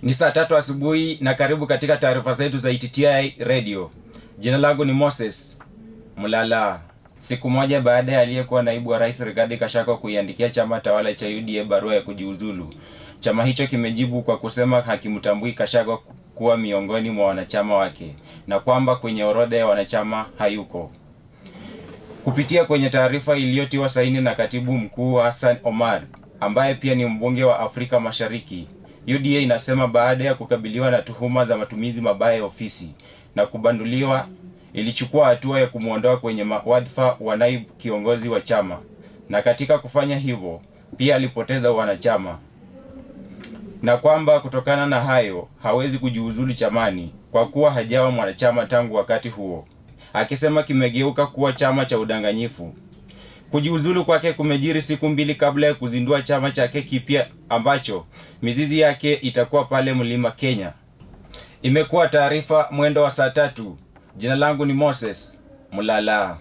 Ni saa 3 asubuhi na karibu katika taarifa zetu za ITTI Radio. Jina langu ni Moses Mulala. Siku moja baada ya aliyekuwa naibu wa rais Rigathi Gachagua kuiandikia chama tawala cha UDA barua ya kujiuzulu, chama hicho kimejibu kwa kusema hakimtambui Gachagua kuwa miongoni mwa wanachama wake na kwamba kwenye orodha ya wanachama hayuko. Kupitia kwenye taarifa iliyotiwa saini na katibu mkuu Hassan Omar, ambaye pia ni mbunge wa Afrika Mashariki, UDA inasema baada ya kukabiliwa na tuhuma za matumizi mabaya ya ofisi na kubanduliwa, ilichukua hatua ya kumuondoa kwenye wadhifa wa naibu kiongozi wa chama, na katika kufanya hivyo pia alipoteza wanachama, na kwamba kutokana na hayo hawezi kujiuzulu chamani kwa kuwa hajawa mwanachama tangu wakati huo, akisema kimegeuka kuwa chama cha udanganyifu. Kujiuzulu kwake kumejiri siku mbili kabla ya kuzindua chama chake kipya ambacho mizizi yake itakuwa pale Mlima Kenya. Imekuwa taarifa mwendo wa saa 3. Jina langu ni Moses Mulala.